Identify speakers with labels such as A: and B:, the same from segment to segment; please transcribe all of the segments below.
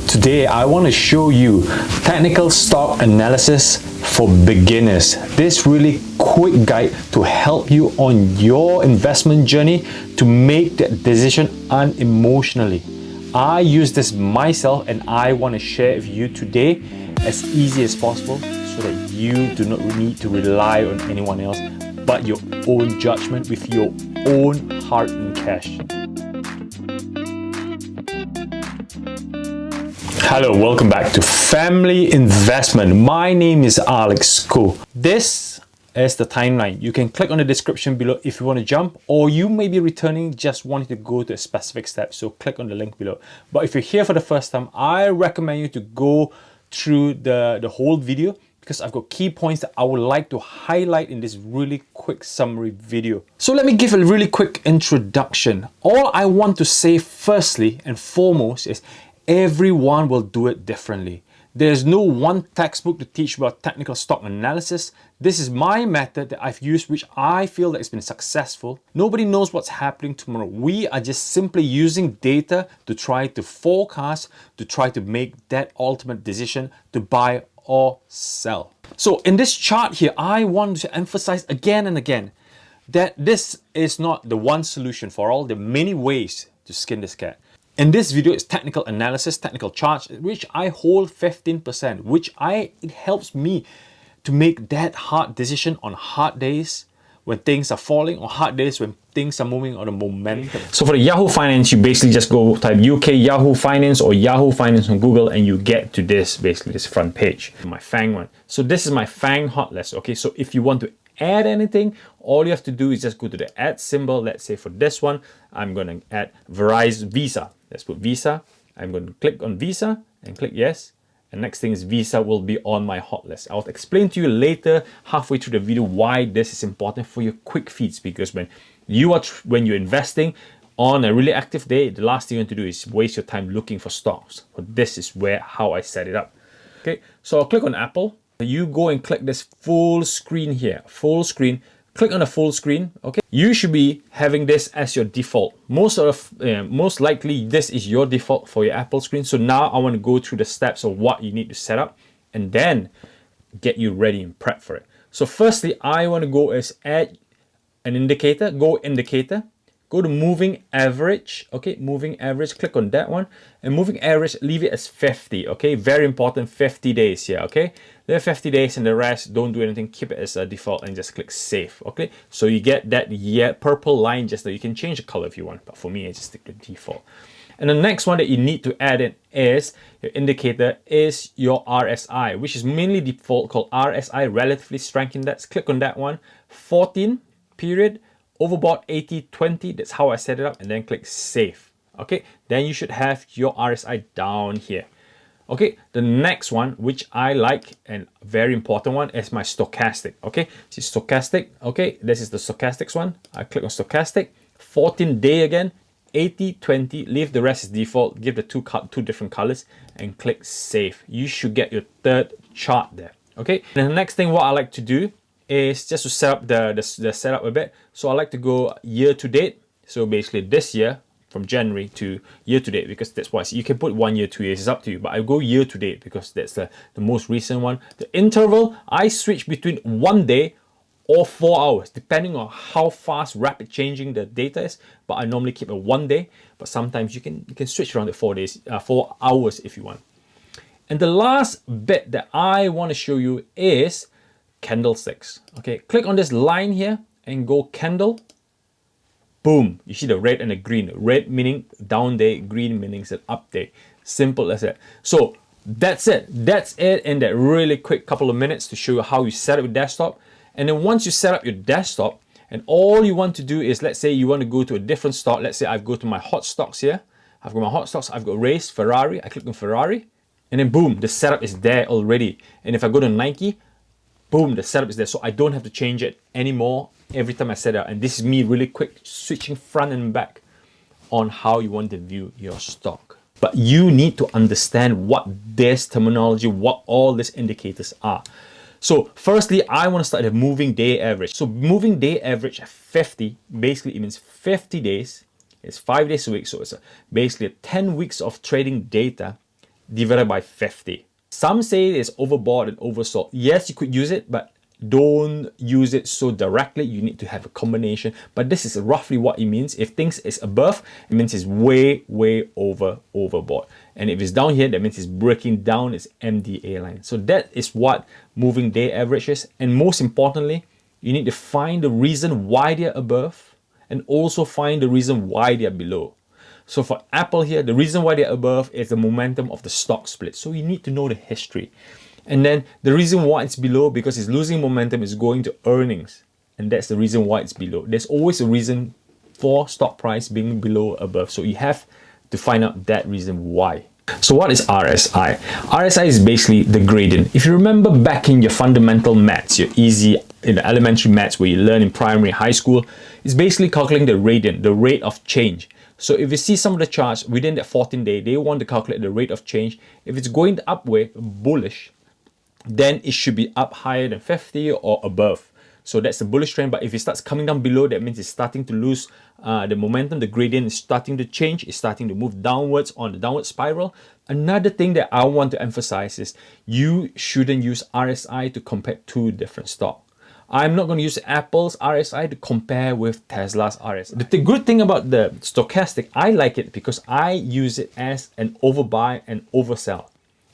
A: Today I want to show you technical stock analysis for beginners. This really quick guide to help you on your investment journey to make that decision unemotionally. I use this myself and I want to share it with you today as easy as possible so that you do not need to rely on anyone else but your own judgment with your own hard and cash. Hello, welcome back to Family Investment. My name is Alex Ko. This is the timeline. You can click on the description below if you want to jump, or you may be returning just wanting to go to a specific step, so click on the link below. But if you're here for the first time, I recommend you to go through the whole video because I've got key points that I would like to highlight in this really quick summary video. So let me give a really quick introduction. All I want to say firstly and foremost is everyone will do it differently. There's no one textbook to teach about technical stock analysis. This is my method that I've used, which I feel that it's been successful. Nobody knows what's happening tomorrow. We are just simply using data to try to forecast, to try to make that ultimate decision to buy or sell. So in this chart here, I want to emphasize again and again that this is not the one solution for all. There are many ways to skin this cat. In this video is technical analysis, technical charts, which I hold 15%, which it helps me to make that hard decision on hard days when things are falling, or hard days when things are moving on a momentum. So for the Yahoo Finance, you basically just go type UK Yahoo Finance or Yahoo Finance on Google and you get to this, basically this front page, my FANG one. So this is my FANG hot list, okay? So if you want to add anything, all you have to do is just go to the add symbol. Let's say for this one, I'm going to add Visa. Let's put Visa. I'm going to click on Visa and click yes. And next thing is Visa will be on my hot list. I'll explain to you later, halfway through the video, why this is important for your quick feeds. Because when you're investing on a really active day, the last thing you want to do is waste your time looking for stocks. But this is how I set it up. Okay, so I'll click on Apple. You go and click this full screen here, full screen. Click on the full screen, okay? You should be having this as your default. Most likely, this is your default for your Apple screen. So now I want to go through the steps of what you need to set up and then get you ready and prep for it. So firstly, I want to go as add an indicator, go indicator, go to moving average, okay? Moving average, click on that one. And moving average, leave it as 50, okay? Very important, 50 days here, okay? There are 50 days and the rest, don't do anything, keep it as a default and just click save, okay? So you get that purple line, just that you can change the color if you want, but for me, I just stick to default. And the next one that you need to add in is, your indicator is your RSI, which is mainly default called RSI, Relatively Strength Index. Click on that one, 14 period, overbought 80/20, that's how I set it up, and then click save, okay? Then you should have your RSI down here. Okay, the next one, which I like and very important one, is my stochastic. Okay, this is stochastic. Okay, this is the stochastics one. I click on stochastic, 14 day again, 80/20. Leave the rest as default. Give the two different colors and click save. You should get your third chart there. Okay, and the next thing what I like to do is just to set up the setup a bit. So I like to go year to date. So basically this year, from January to year to date, because that's why you can put 1 year, 2 years, it's up to you, but I go year to date because that's the most recent one. The interval, I switch between 1 day or 4 hours, depending on how fast, rapid changing the data is, but I normally keep it 1 day, but sometimes you can switch around the 4 hours if you want. And the last bit that I want to show you is candlesticks. Okay, click on this line here and go candle. Boom, you see the red and the green. Red meaning down day, green meaning it's an up day. Simple as that. So that's it. That's it in that really quick couple of minutes to show you how you set up your desktop. And then once you set up your desktop, and all you want to do is, let's say you want to go to a different stock. Let's say I go to my hot stocks here. I've got my hot stocks. I've got race, Ferrari. I click on Ferrari. And then boom, the setup is there already. And if I go to Nike, boom, the setup is there. So I don't have to change it anymore every time I set it up. And this is me really quick switching front and back on how you want to view your stock. But you need to understand what this terminology, what all these indicators are. So firstly, I want to start at moving day average. So moving day average at 50, basically it means 50 days. It's 5 days a week. So it's basically 10 weeks of trading data divided by 50. Some say it's overbought and oversold. Yes, you could use it, but don't use it so directly. You need to have a combination, but this is roughly what it means. If things is above, it means it's way overbought, and if it's down here, that means it's breaking down its MDA line. So that is what moving day average is. And most importantly, you need to find the reason why they're above and also find the reason why they're below. So for Apple here, the reason why they're above is the momentum of the stock split. So you need to know the history. And then the reason why it's below, because it's losing momentum, is going to earnings. And that's the reason why it's below. There's always a reason for stock price being below or above. So you have to find out that reason why. So what is RSI? RSI is basically the gradient. If you remember back in your fundamental maths, your easy in the elementary maths where you learn in primary, high school, it's basically calculating the radian, the rate of change. So if you see some of the charts within that 14-day, they want to calculate the rate of change. If it's going the upway, bullish, then it should be up higher than 50 or above. So that's the bullish trend. But if it starts coming down below, that means it's starting to lose the momentum. The gradient is starting to change. It's starting to move downwards on the downward spiral. Another thing that I want to emphasize is you shouldn't use RSI to compare two different stocks. I'm not going to use Apple's RSI to compare with Tesla's RSI. The good thing about the stochastic, I like it because I use it as an overbuy and oversell.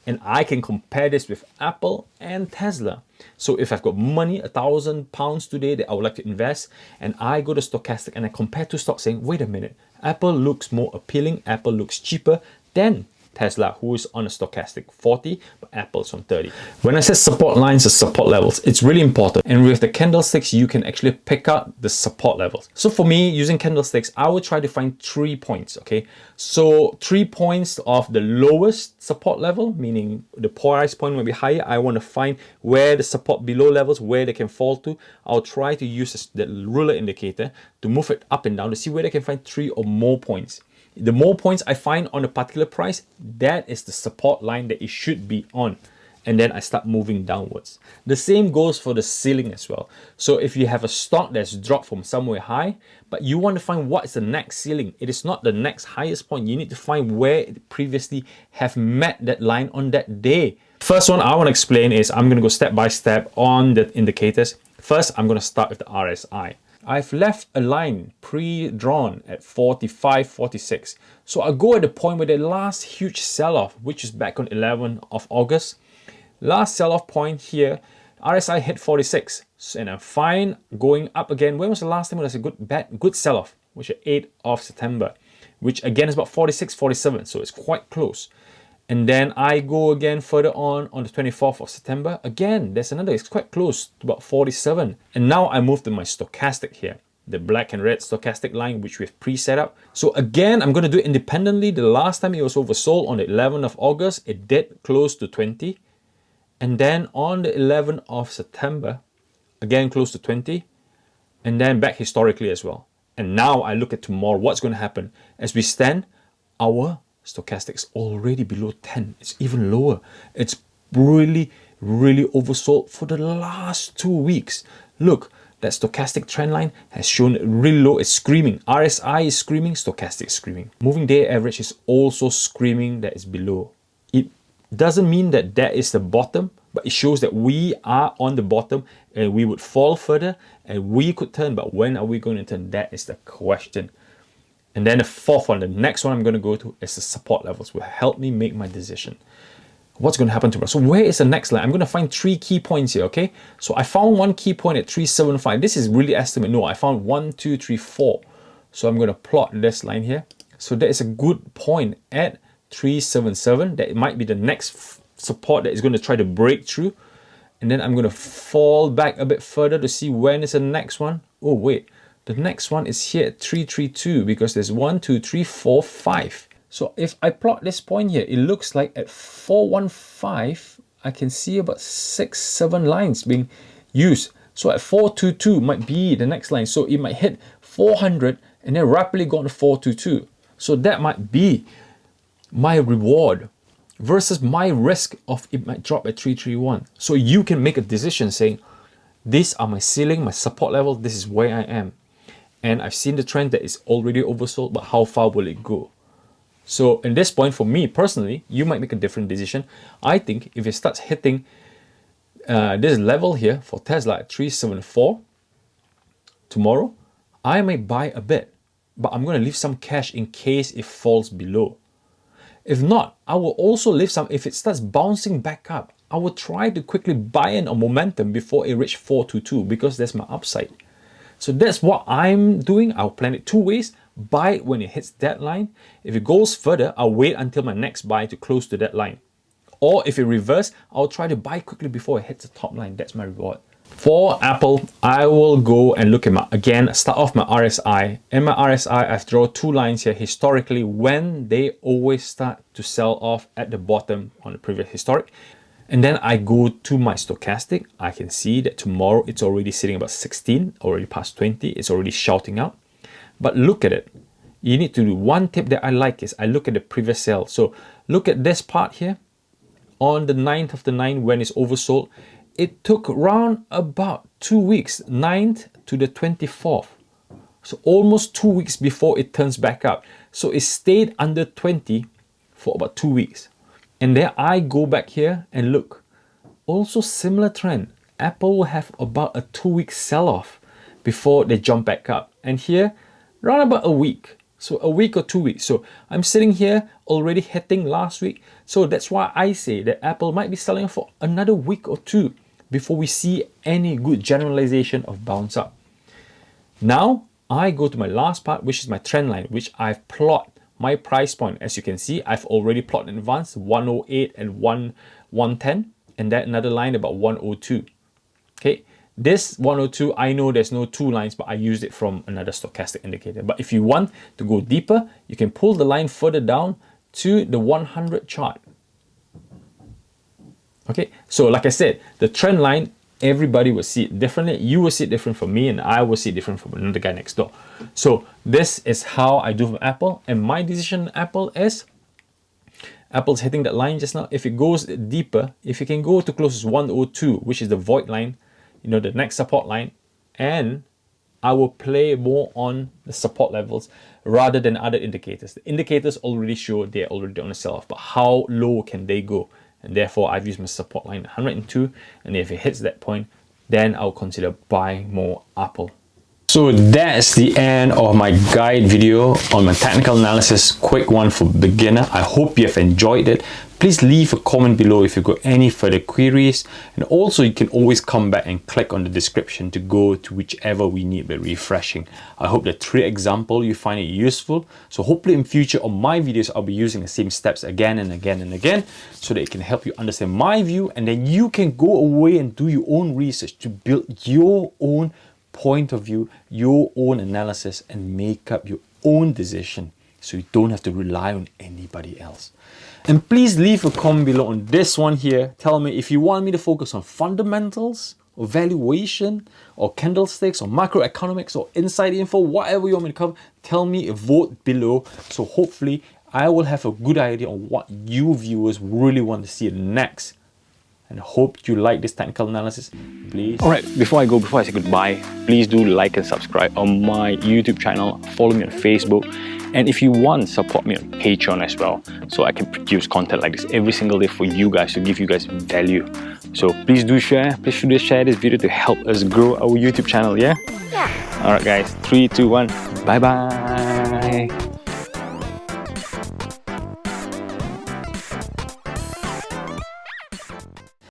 A: And I can compare this with Apple and Tesla. So if I've got money, £1,000 today that I would like to invest, and I go to Stochastic and I compare two stocks saying, wait a minute, Apple looks more appealing, Apple looks cheaper than Tesla, who is on a Stochastic 40, but Apple's on 30. When I say support lines or support levels, it's really important. And with the candlesticks, you can actually pick out the support levels. So for me, using candlesticks, I will try to find 3 points, okay? So 3 points of the lowest support level, meaning the price point will be higher. I want to find where the support below levels, where they can fall to. I'll try to use the ruler indicator to move it up and down to see where they can find 3 or more points. The more points I find on a particular price, that is the support line that it should be on. And then I start moving downwards. The same goes for the ceiling as well. So if you have a stock that's dropped from somewhere high, but you want to find what is the next ceiling, it is not the next highest point. You need to find where it previously have met that line on that day. First one I want to explain is I'm going to go step by step on the indicators. First, I'm going to start with the RSI. I've left a line pre-drawn at 45, 46. So I go at the point where the last huge sell-off, which is back on 11th of August. Last sell-off point here, RSI hit 46. And I'm fine going up again. When was the last time there was a good sell-off? Which is 8th of September, which again is about 46, 47. So it's quite close. And then I go again further on the 24th of September. Again, there's another, it's quite close to about 47. And now I move to my stochastic here, the black and red stochastic line, which we've pre-set up. So again, I'm going to do it independently. The last time it was oversold on the 11th of August, it did close to 20. And then on the 11th of September, again close to 20. And then back historically as well. And now I look at tomorrow, what's going to happen. As we stand, our stochastics already below 10. It's even lower. It's really oversold for the last 2 weeks. Look, that stochastic trend line has shown really low. It's screaming. RSI is screaming, stochastic is screaming. Moving day average is also screaming that it's below. It doesn't mean that that is the bottom, but it shows that we are on the bottom and we would fall further and we could turn. But when are we going to turn? That is the question. And then the fourth one, the next one I'm going to go to is the support levels, will help me make my decision. What's going to happen tomorrow? So where is the next line? I'm going to find 3 key points here, okay? So I found one key point at 375. This is really estimate. No, I found 1, 2, 3, 4. So I'm going to plot this line here. So that is a good point at 377. That might be the next support that is going to try to break through. And then I'm going to fall back a bit further to see when is the next one. Oh, wait. The next one is here at 332 because there's 1, 2, 3, 4, 5. So if I plot this point here, it looks like at 415, I can see about 6, 7 lines being used. So at 422 might be the next line. So it might hit 400 and then rapidly go on to 422. So that might be my reward versus my risk of it might drop at 331. So you can make a decision saying, these are my ceiling, my support level, this is where I am. And I've seen the trend that is already oversold, but how far will it go? So in this point, for me personally, you might make a different decision. I think if it starts hitting this level here for Tesla at 374 tomorrow, I might buy a bit, but I'm going to leave some cash in case it falls below. If not, I will also leave some. If it starts bouncing back up, I will try to quickly buy in on momentum before it reaches 422, because that's my upside. So that's what I'm doing. I'll plan it two ways. Buy it when it hits that line. If it goes further, I'll wait until my next buy to close to that line. Or if it reverses, I'll try to buy quickly before it hits the top line. That's my reward. For Apple, I will go and look at my, again, start off my RSI. In my RSI, I've drawn two lines here historically when they always start to sell off at the bottom on the previous historic. And then I go to my stochastic. I can see that tomorrow it's already sitting about 16, already past 20. It's already shouting out. But look at it. You need to do one tip that I like is I look at the previous sell. So look at this part here. On the 9th of the 9th when it's oversold, it took around about 2 weeks, 9th to the 24th. So almost 2 weeks before it turns back up. So it stayed under 20 for about 2 weeks. And then I go back here and look. Also similar trend. Apple will have about a 2-week sell-off before they jump back up. And here, around about a week. So a week or 2 weeks. So I'm sitting here already hitting last week. So that's why I say that Apple might be selling for another week or two before we see any good generalization of bounce up. Now I go to my last part, which is my trend line, which I've plotted my price point. As you can see, I've already plotted in advance 108 and 110, and then another line about 102. Okay, this 102, I know there's no two lines, but I used it from another stochastic indicator. But if you want to go deeper, you can pull the line further down to the 100 chart. Okay, so like I said, the trend line, everybody will see it differently. You will see it different from me, and I will see it different from another guy next door. So this is how I do from Apple, and my decision on Apple is Apple's hitting that line just now. If it goes deeper, if it can go to close as 102, which is the void line, you know, the next support line, and I will play more on the support levels rather than other indicators. The indicators already show they're already on a sell-off, but how low can they go? And therefore, I've used my support line 102, and if it hits that point, then I'll consider buying more Apple. So that's the end of my guide video on my technical analysis, quick one for beginner. I hope you have enjoyed it. Please leave a comment below if you've got any further queries, and also you can always come back and click on the description to go to whichever we need by refreshing. I hope the 3 example you find it useful. So hopefully in future on my videos I'll be using the same steps again and again and again, so that it can help you understand my view, and then you can go away and do your own research to build your own point of view, your own analysis, and make up your own decision, so you don't have to rely on anybody else. And please leave a comment below on this one here. Tell me if you want me to focus on fundamentals or valuation or candlesticks or macroeconomics or inside info, whatever you want me to cover. Tell me, vote below, so hopefully I will have a good idea on what you viewers really want to see next. And hope you like this technical analysis. Please. Alright, before I say goodbye, please do like and subscribe on my YouTube channel. Follow me on Facebook. And if you want, support me on Patreon as well, so I can produce content like this every single day for you guys, to give you guys value. So please do share. Please do share this video to help us grow our YouTube channel, yeah? Yeah. Alright guys, 3, 2, 1. Bye-bye.